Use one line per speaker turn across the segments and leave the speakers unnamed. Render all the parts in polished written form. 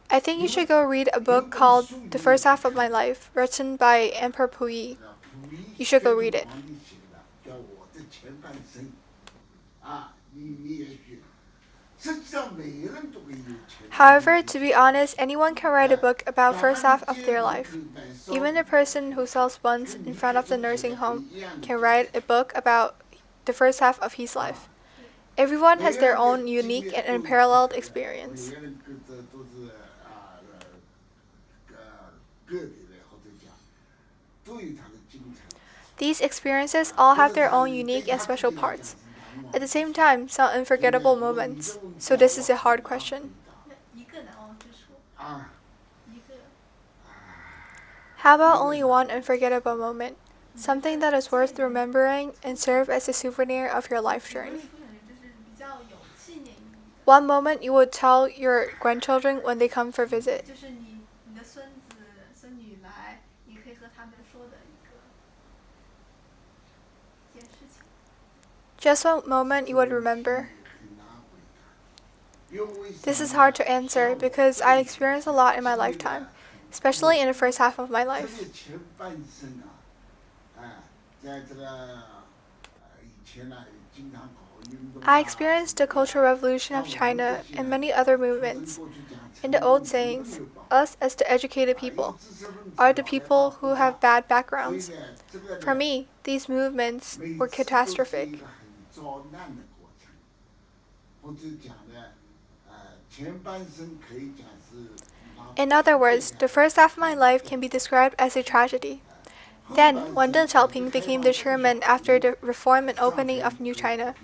I think you should go read a book called The First Half of My Life, written by Emperor Puyi. You should go read it. However, to be honest, anyone can write a book about first half of their life. Even the person who sells buns in front of the nursing home can write a book about the first half of his life. Everyone has their own unique and unparalleled experience. These experiences all have their own unique and special parts. At the same time, some unforgettable moments. So this is a hard question. How about only one unforgettable moment? Something that is worth remembering and serve as a souvenir of your life journey. One moment you would tell your grandchildren when they come for a visit. Just one moment you would remember. This is hard to answer because I experienced a lot in my lifetime, especially in the first half of my life. I experienced the Cultural Revolution of China and many other movements. In the old sayings, us as the educated people are the people who have bad backgrounds. For me, these movements were catastrophic. In other words, the first half of my life can be described as a tragedy. Then, when Deng Xiaoping became the chairman after the reform and opening of New China,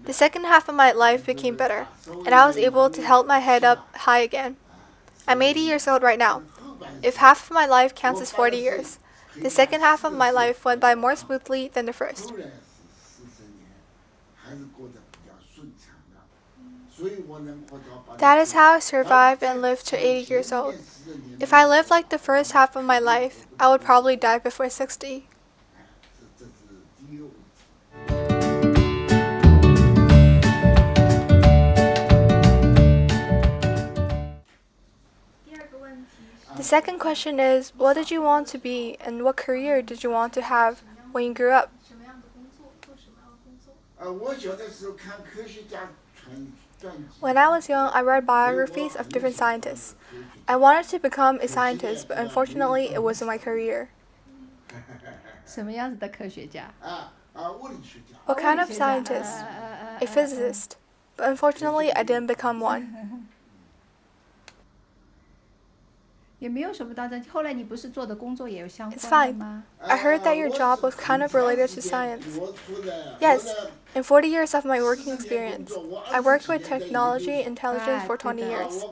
the second half of my life became better, and I was able to hold my head up high again. I'm 80 years old right now. If half of my life counts as 40 years, the second half of my life went by more smoothly than the first. That is how I survived and lived to 80 years old. If I lived like the first half of my life, I would probably die before 60. The second question is, what did you want to be and what career did you want to have when you grew up? When I was young, I read biographies of different scientists. I wanted to become a scientist, but unfortunately, it wasn't my career.
什么样子的科学家？
What kind of scientist? A physicist. But unfortunately, I didn't become one.
也没有什么当真。后来你不是做的工作也有相
It's
关的
fine.
吗？
I heard that your job was kind of related to science. Yes, in 40 years of my working experience, I worked with technology intelligence for 20 years.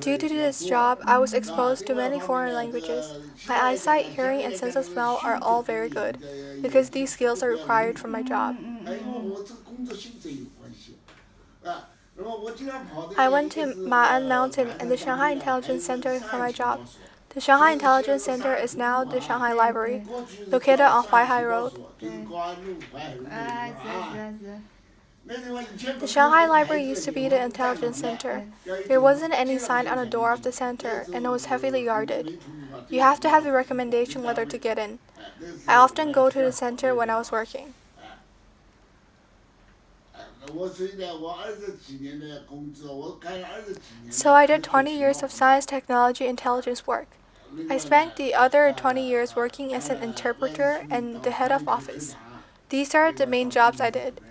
Due to this job, I was exposed to many foreign languages. My eyesight, hearing, and sense of smell are all very good, because these skills are required for my job. I went to Ma'an Mountain and the Shanghai Intelligence Center for my job. The Shanghai Intelligence Center is now the Shanghai Library, located on Huaihai Road.
是。
The Shanghai Library used to be the intelligence center. There wasn't any sign on the door of the center, and it was heavily guarded. You have to have the recommendation letter to get in. I often go to the center when I was working. So I did 20 years of science, technology, intelligence work. I spent the other 20 years working as an interpreter and the head of office. These are the main jobs I did.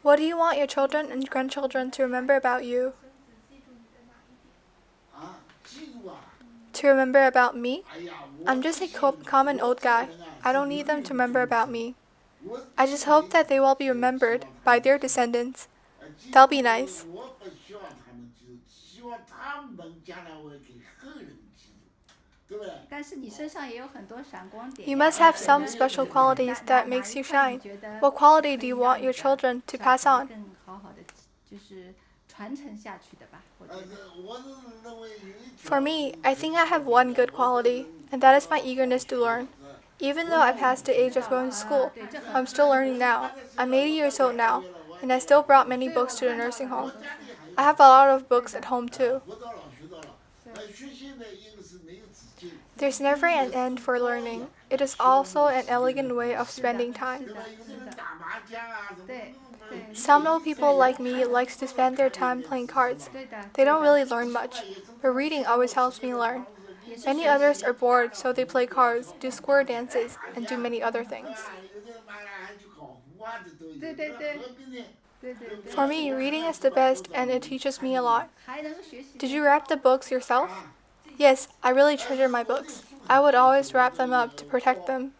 What do you want your children and grandchildren to remember about you? To remember about me? I'm just a common old guy. I don't need them to remember about me. I just hope that they will be remembered by their descendants. That'll be nice.
但是你身上也有很多闪光点。
You must have some special qualities that makes you shine. What quality do you want your children to pass on?
更好好的就是传承下去的吧，我觉得。
For me, I think I have one good quality, and that is my eagerness to learn. Even though I passed the age of going to school, I'm still learning now. I'm 80 years old now, and I still brought many books to the nursing home. I have a lot of books at home too. There's never an end for learning. It is also an elegant way of spending time.
对对
Some old people like me likes to spend their time playing cards.
对的。
They don't really learn much, but reading always helps me learn. Many others are bored, so they play cards, do square dances, and do many other things.
对对对对对对。
For me, reading is the best, and it teaches me a lot.
还能够学习。
Did you wrap the books yourself? Yes, I really treasure my books. I would always wrap them up to protect them.